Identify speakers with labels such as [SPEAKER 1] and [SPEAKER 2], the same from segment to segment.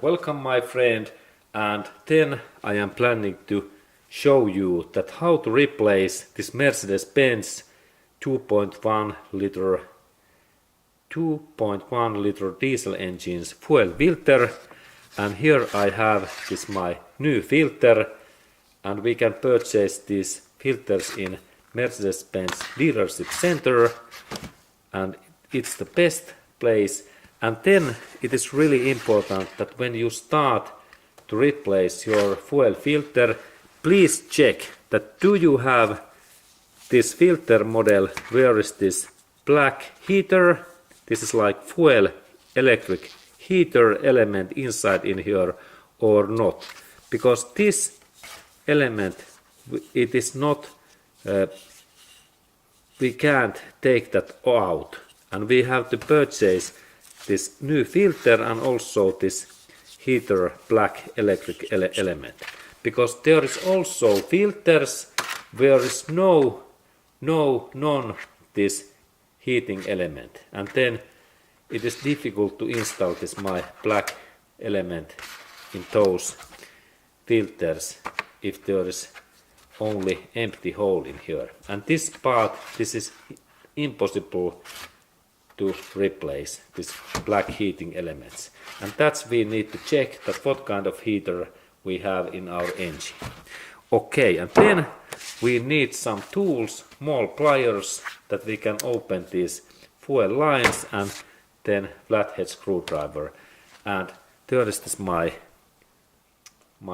[SPEAKER 1] Welcome my friend, and then I am planning to show you that how to replace this Mercedes-Benz 2.1 liter diesel engine's fuel filter. And here I have this my new filter, and we can purchase these filters in Mercedes-Benz dealership center, and it's the best place. And then it is really important that when you start to replace your fuel filter, please check that do you have this filter model, where is this black heater, this is like fuel electric heater element inside in here or not, because this element, it is not, we can't take that out, and we have to purchase this new filter and also this heater black electric element, because there is also filters where is no this heating element, and then it is difficult to install this my black element in those filters if there is only empty hole in here, and this part, this is impossible to replace this black heating elements, and that's we need to check that what kind of heater we have in our engine. Okay, and then we need some tools, small pliers, that we can open these fuel lines, and then flathead screwdriver. And there is this my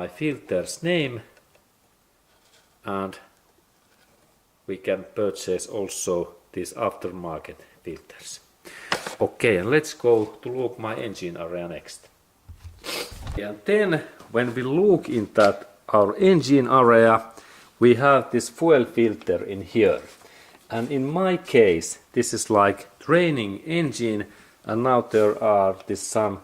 [SPEAKER 1] filter's name, and we can purchase also these aftermarket filters. Okay, and let's go to look my engine area next. And then when we look in that our engine area, we have this fuel filter in here. And in my case, this is like training engine, and now there are this some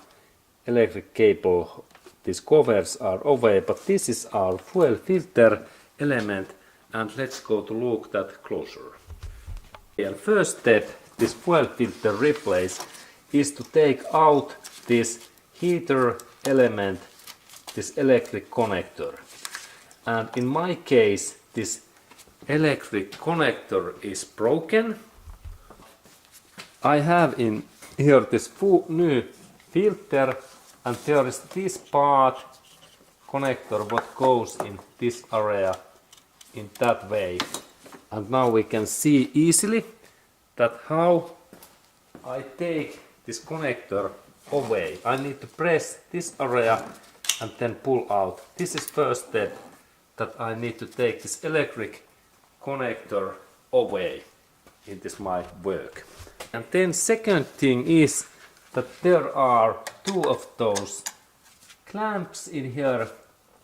[SPEAKER 1] electric cable, these covers are away, but this is our fuel filter element, and let's go to look that closer. And first step, this fuel filter replace is to take out this heater element, this electric connector. And in my case, this electric connector is broken. I have in here this new filter, and there is this part connector what goes in this area in that way. And now we can see easily that how I take this connector away. I need to press this area and then pull out. This is first step, that I need to take this electric connector away in this my work. And then second thing is that there are two of those clamps in here,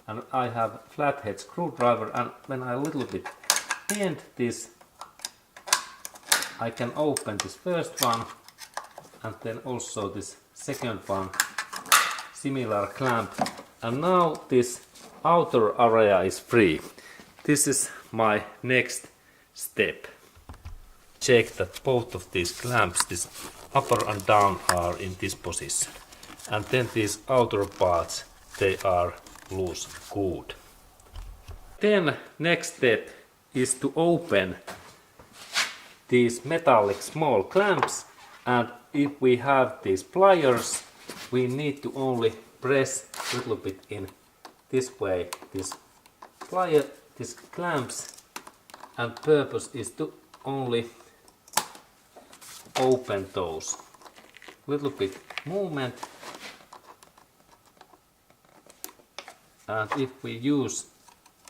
[SPEAKER 1] and I have flathead screwdriver, and when I a little bit bend this, I can open this first one, and then also this second one, similar clamp, and now this outer area is free. This is my next step. Check that both of these clamps, this upper and down, are in this position, and then these outer parts, they are loose good. Then next step is to open these metallic small clamps, and if we have these pliers, we need to only press a little bit in this way, this plier, these clamps, and purpose is to only open those. Little bit movement, and if we use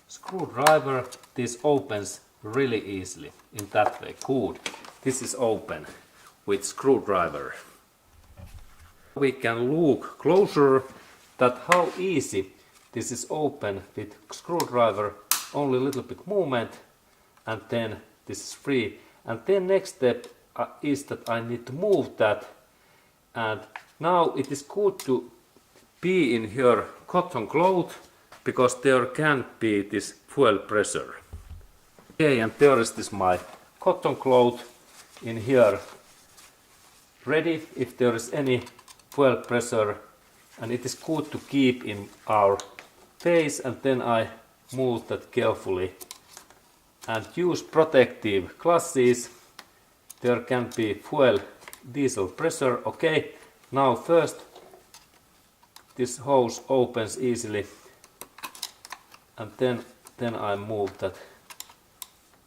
[SPEAKER 1] screwdriver, this opens really easily in that way. Good. This is open with screwdriver. We can look closer that how easy this is open with screwdriver, only a little bit movement, and then this is free. And then next step is that I need to move that, and now it is good to be in here cotton cloth, because there can be this fuel pressure. Okay, and there is this my cotton cloth, in here ready if there is any fuel pressure, and it is good to keep in our face, and then I move that carefully and use protective glasses. There can be fuel diesel pressure. Okay, now first this hose opens easily, and then I move that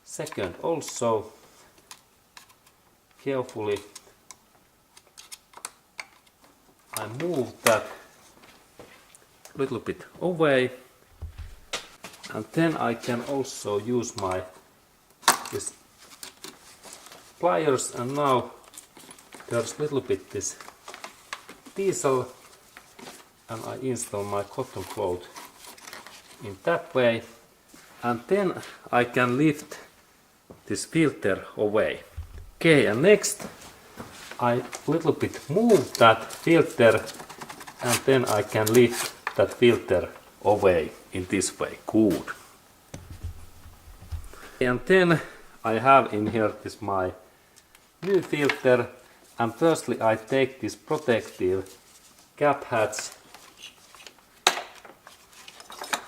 [SPEAKER 1] second also carefully. I move that a little bit away, and then I can also use my this pliers, and now there's a little bit this diesel, and I install my cotton cloth in that way, and then I can lift this filter away. Okay, and next I little bit move that filter, and then I can lift that filter away in this way. Good. And then I have in here this my new filter, and firstly I take this protective cap hatch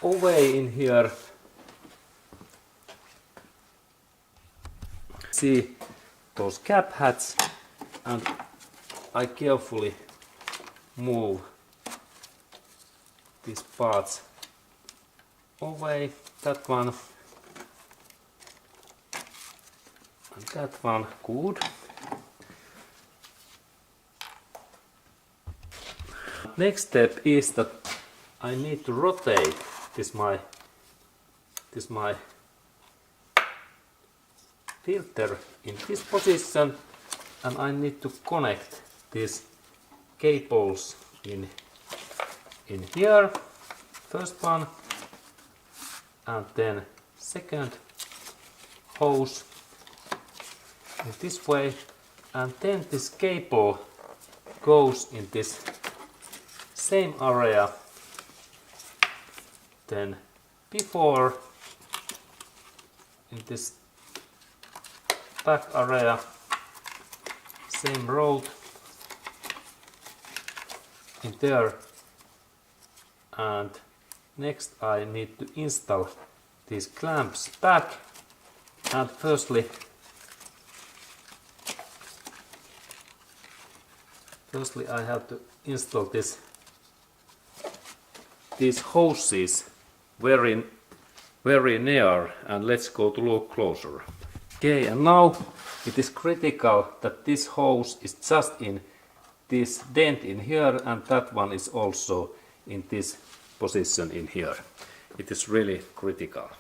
[SPEAKER 1] away in here. See those cap hats, and I carefully move these parts away. That one and that one. Good. Next step is that I need to rotate this my filter in this position, and I need to connect these cables in here. First one, and then second hose in this way, and then this cable goes in this same area than before, in this back area, same road in there. And next I need to install these clamps back, and firstly I have to install these hoses very near, and let's go to look closer. Okay, and now it is critical that this hose is just in this dent in here, and that one is also in this position in here. It is really critical.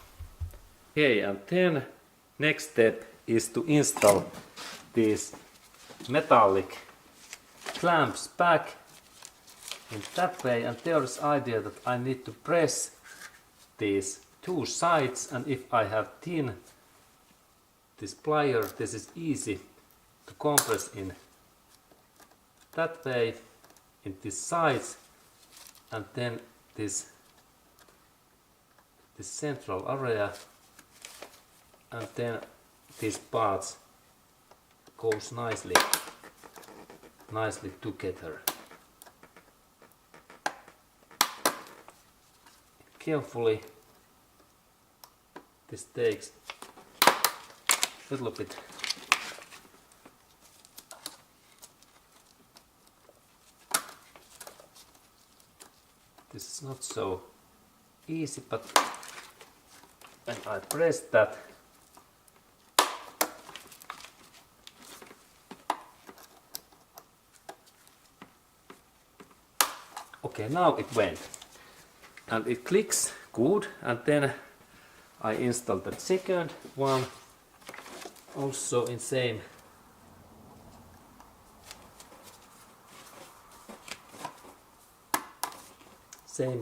[SPEAKER 1] Okay, and then next step is to install these metallic clamps back in that way, and there is idea that I need to press these two sides, and if I have thin this plier, this is easy to compress in that way in these sides, and then this central area, and then these parts goes nicely together. Carefully, this takes a little bit this is not so easy, but when I press that, okay, now it went and it clicks good, and then I install the second one also in same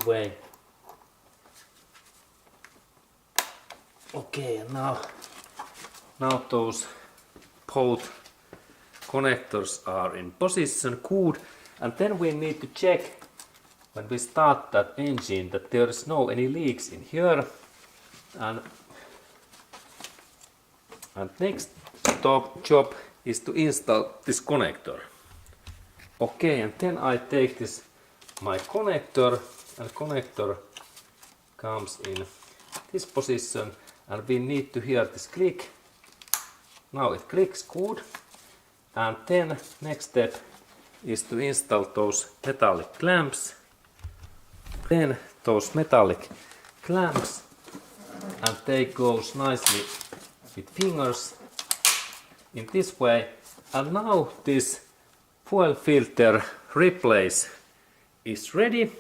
[SPEAKER 1] way. Okay, and now those both connectors are in position, good, and then we need to check when we start that engine that there is no any leaks in here, and next job is to install this connector. Okay, and then I take this my connector, and connector comes in this position, and we need to hear this click. Now it clicks good, and then next step is to install those metallic clamps. Then those metallic clamps, and they goes nicely with fingers in this way. And now this fuel filter replace is ready,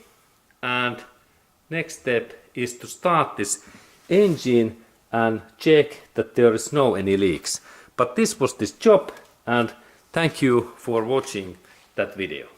[SPEAKER 1] and next step is to start this engine and check that there is no any leaks. But this was this job, and thank you for watching that video.